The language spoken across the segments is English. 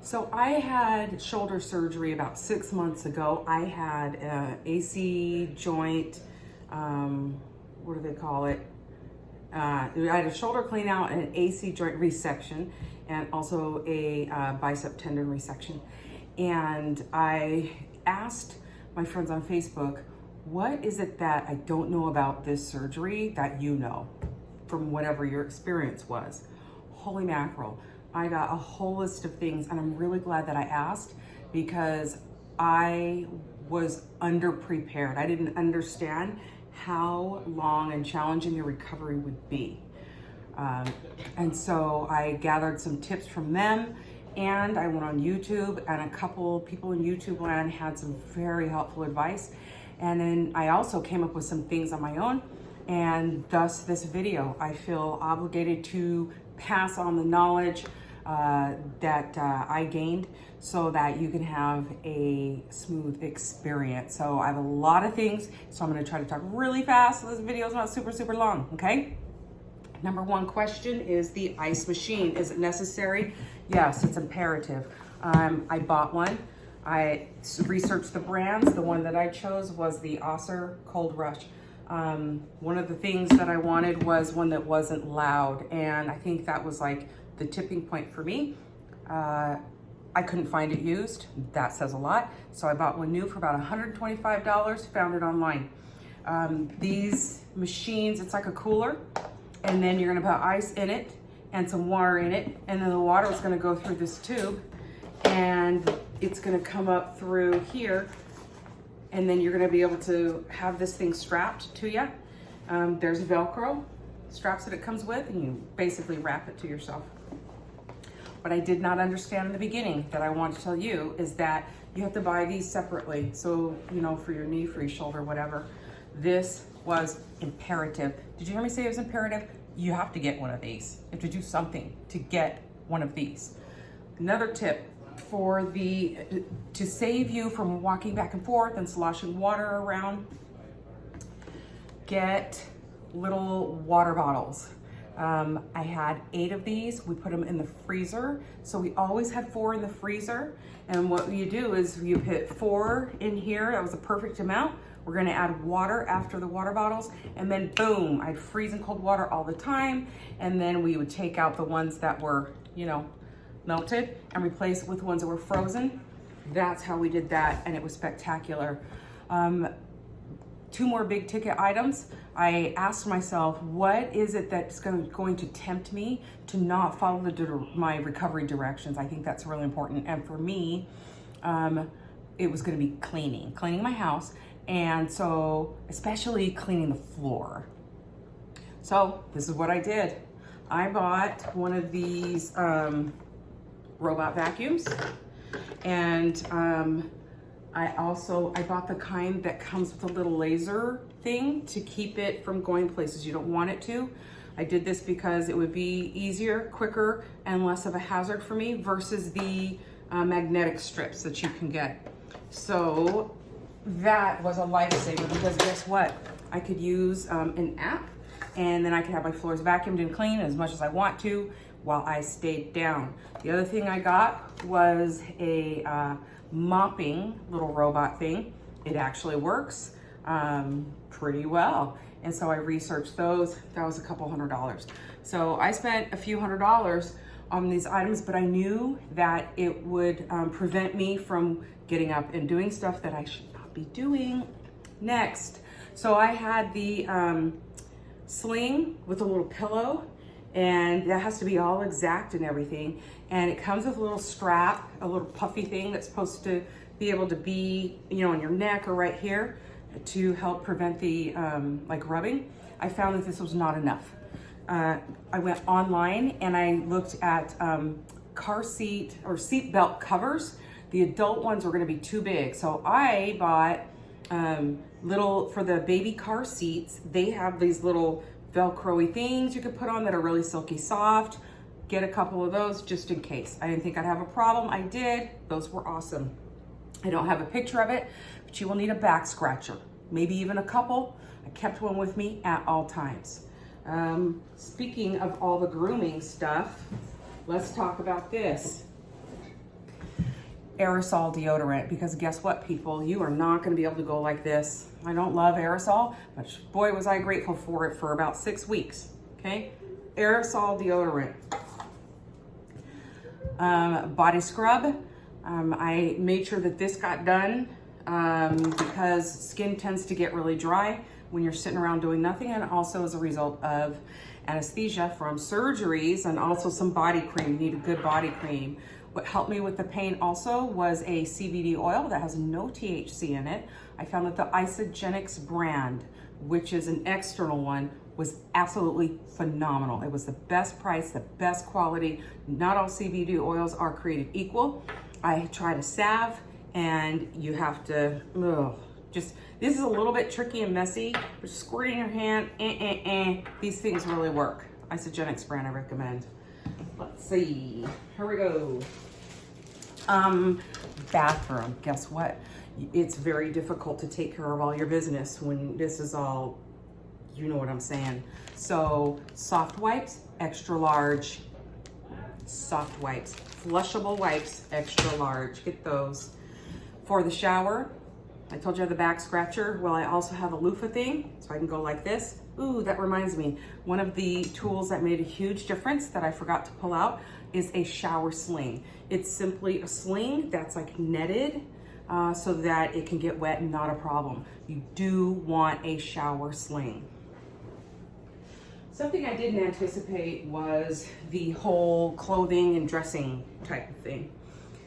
So I had shoulder surgery about 6 months ago. I had a AC joint, what do they call it? I had a shoulder clean out and an AC joint resection, and also a bicep tendon resection. And I asked my friends on Facebook, what is it that I don't know about this surgery that you know from whatever your experience was? Holy mackerel. I got a whole list of things, and I'm really glad that I asked because I was underprepared. I didn't understand how long and challenging the recovery would be. And so I gathered some tips from them, and I went on YouTube, and a couple people in YouTube land had some very helpful advice. And then I also came up with some things on my own, and thus this video. I feel obligated to pass on the knowledge that I gained so that you can have a smooth experience. So I have a lot of things, so I'm going to try to talk really fast so this video is not super long, okay? Number one question is the ice machine. Is it necessary? Yes, it's imperative. I bought one. I researched the brands. The one that I chose was the Osser Cold Rush. One of the things that I wanted was one that wasn't loud, and I think that was like the tipping point for me. I couldn't find it used. That says a lot. So I bought one new for about $125, found it online. These machines, it's like a cooler, and then you're gonna put ice in it and some water in it, and then the water is gonna go through this tube, and it's gonna come up through here, and then you're gonna be able to have this thing strapped to you. There's Velcro straps that it comes with, and you basically wrap it to yourself. What I did not understand in the beginning that I want to tell you is that you have to buy these separately. So, you know, for your knee, for your shoulder, whatever. This was imperative. Did you hear me say it was imperative? You have to get one of these. You have to do something to get one of these. Another tip to save you from walking back and forth and sloshing water around, get little water bottles. I had 8 of these. We put them in the freezer. So we always had 4 in the freezer. And what you do is you put 4 in here. That was the perfect amount. We're gonna add water after the water bottles. And then boom, I'd freezing cold water all the time. And then we would take out the ones that were, you know, melted and replace it with ones that were frozen. That's how we did that, and it was spectacular. 2 more big ticket items. I asked myself, what is it that's going to tempt me to not follow my recovery directions? I think that's really important. And for me, it was gonna be cleaning my house. And so, especially cleaning the floor. So this is what I did. I bought one of these robot vacuums, and I bought the kind that comes with a little laser thing to keep it from going places you don't want it to. I did this because it would be easier, quicker, and less of a hazard for me versus the magnetic strips that you can get. So that was a lifesaver because guess what? I could use an app, and then I could have my floors vacuumed and clean as much as I want to while I stayed down. The other thing I got was a mopping little robot thing. It actually works pretty well. And so I researched those. That was a couple $100. So I spent a few $100 on these items, but I knew that it would prevent me from getting up and doing stuff that I should not be doing. Next, so I had the Sling with a little pillow, and that has to be all exact and everything. And it comes with a little strap, a little puffy thing that's supposed to be able to be, you know, on your neck or right here to help prevent the like rubbing. I found that this was not enough. I went online and I looked at car seat or seat belt covers. The adult ones were gonna be too big. So I bought little, for the baby car seats, they have these little Velcro-y things you can put on that are really silky soft. Get a couple of those just in case. I didn't think I'd have a problem. I did. Those were awesome. I don't have a picture of it, but you will need a back scratcher, maybe even a couple. I kept one with me at all times. Speaking of all the grooming stuff, let's talk about this. aerosol deodorant, because guess what, people? You are not going to be able to go like this. I don't love aerosol, but boy, was I grateful for it for about 6 weeks. Okay, aerosol deodorant. Body scrub. I made sure that this got done because skin tends to get really dry when you're sitting around doing nothing, and also as a result of anesthesia from surgeries, and also some body cream. You need a good body cream. What helped me with the pain also was a CBD oil that has no THC in it. I found that the Isagenix brand, which is an external one, was absolutely phenomenal. It was the best price, the best quality. Not all CBD oils are created equal. I tried a salve, and you have to, this is a little bit tricky and messy, but squirt in your hand, these things really work. Isagenix brand I recommend. Let's see, here we go. Bathroom, guess what? It's very difficult to take care of all your business when this is all, you know what I'm saying. So soft wipes, extra large. Soft wipes, flushable wipes, extra large, get those. For the shower, I told you I have the back scratcher. Well, I also have a loofah thing, so I can go like this. Ooh, that reminds me, one of the tools that made a huge difference that I forgot to pull out is a shower sling. It's simply a sling that's like netted so that it can get wet and not a problem. You do want a shower sling. Something I didn't anticipate was the whole clothing and dressing type of thing.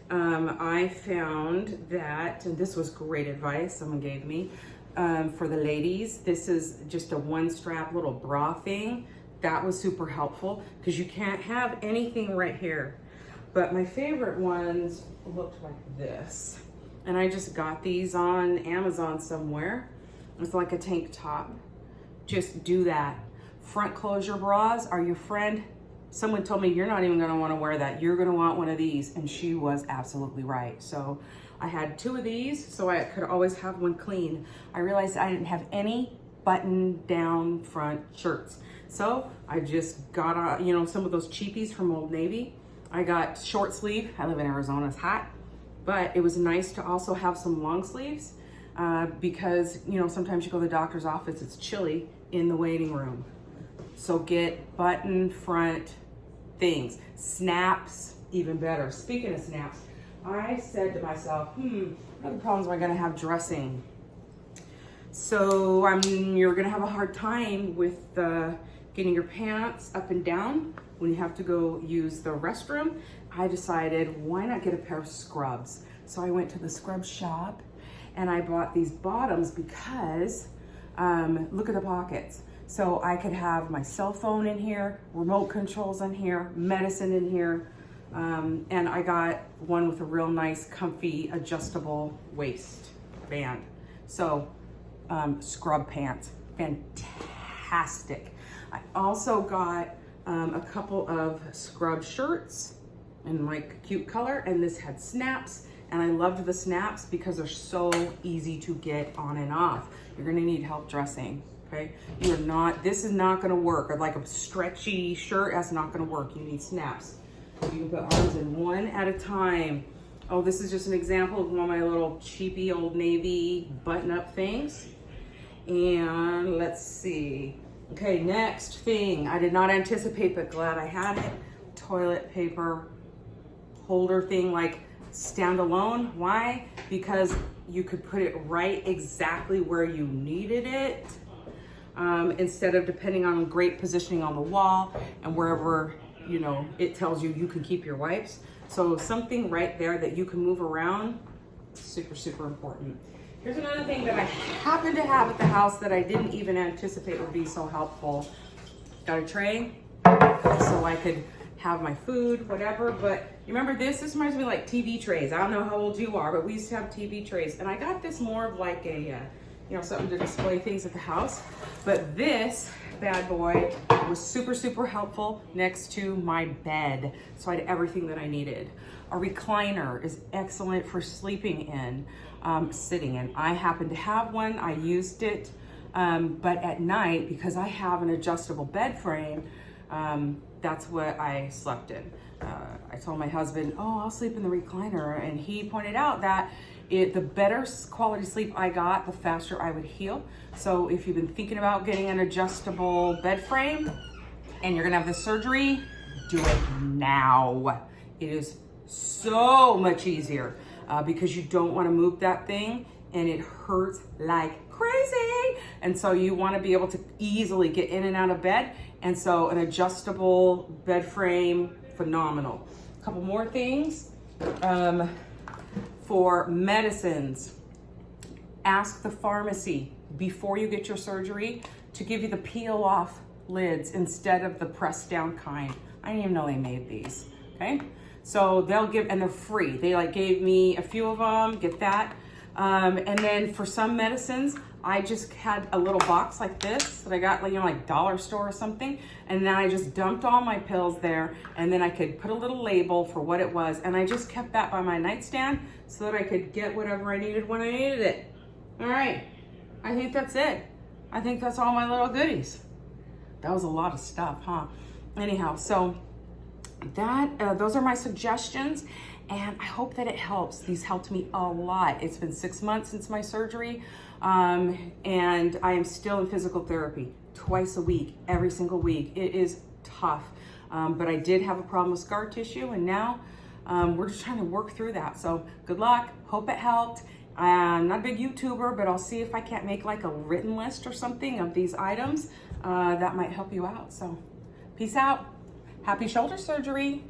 I found that, and this was great advice someone gave me, for the ladies, this is just a one strap little bra thing. That was super helpful because you can't have anything right here. But my favorite ones looked like this. And I just got these on Amazon somewhere. It's like a tank top. Just do that. Front closure bras are your friend. Someone told me you're not even gonna wanna wear that. You're gonna want one of these, and she was absolutely right. So I had 2 of these so I could always have one clean. I realized I didn't have any button down front shirts. So I just got, some of those cheapies from Old Navy. I got short sleeve. I live in Arizona, it's hot. But it was nice to also have some long sleeves because, sometimes you go to the doctor's office, it's chilly in the waiting room. So get button front things. Snaps, even better. Speaking of snaps, I said to myself, what other problems am I gonna have dressing? So you're gonna have a hard time with getting your pants up and down when you have to go use the restroom. I decided, why not get a pair of scrubs? So I went to the scrub shop and I bought these bottoms because, look at the pockets. So I could have my cell phone in here, remote controls in here, medicine in here, and I got one with a real nice, comfy, adjustable waist band. So scrub pants, fantastic. I also got a couple of scrub shirts in like cute color, and this had snaps, and I loved the snaps because they're so easy to get on and off. You're gonna need help dressing. Okay, this is not gonna work. Or like a stretchy shirt, that's not gonna work. You need snaps. You can put arms in one at a time. Oh, this is just an example of one of my little cheapy Old Navy button-up things. And let's see. Okay, next thing. I did not anticipate, but glad I had it. Toilet paper holder thing, like standalone. Why? Because you could put it right exactly where you needed it. Instead of depending on great positioning on the wall and wherever, it tells you can keep your wipes. So something right there that you can move around, super, super important. Here's another thing that I happen to have at the house that I didn't even anticipate would be so helpful. Got a tray so I could have my food, whatever. But you remember this? This reminds me of like TV trays. I don't know how old you are, but we used to have TV trays. And I got this more of like a, something to display things at the house. But this bad boy was super, super helpful next to my bed. So I had everything that I needed. A recliner is excellent for sleeping in, sitting in. I happen to have one. I used it, but at night, because I have an adjustable bed frame, that's what I slept in. I told my husband, oh, I'll sleep in the recliner. And he pointed out that the better quality sleep I got, the faster I would heal. So if you've been thinking about getting an adjustable bed frame and you're gonna have the surgery, do it now. It is so much easier because you don't wanna move that thing and it hurts like crazy. And so you wanna be able to easily get in and out of bed. And so an adjustable bed frame, phenomenal. A couple more things. For medicines, ask the pharmacy before you get your surgery to give you the peel off lids instead of the pressed down kind. I didn't even know they made these, okay? So they'll give, and they're free. They like gave me a few of them, get that. And then for some medicines, I just had a little box like this that I got, like, you know, like dollar store or something. And then I just dumped all my pills there, and then I could put a little label for what it was. And I just kept that by my nightstand so that I could get whatever I needed when I needed it. All right, I think that's it. I think that's all my little goodies. That was a lot of stuff, huh? Anyhow, so those are my suggestions, and I hope that it helps. These helped me a lot. It's been 6 months since my surgery, and I am still in physical therapy twice a week, every single week. It is tough, but I did have a problem with scar tissue, and now we're just trying to work through that. So good luck. Hope it helped. I'm not a big YouTuber, but I'll see if I can't make like a written list or something of these items that might help you out. So peace out. Happy shoulder surgery.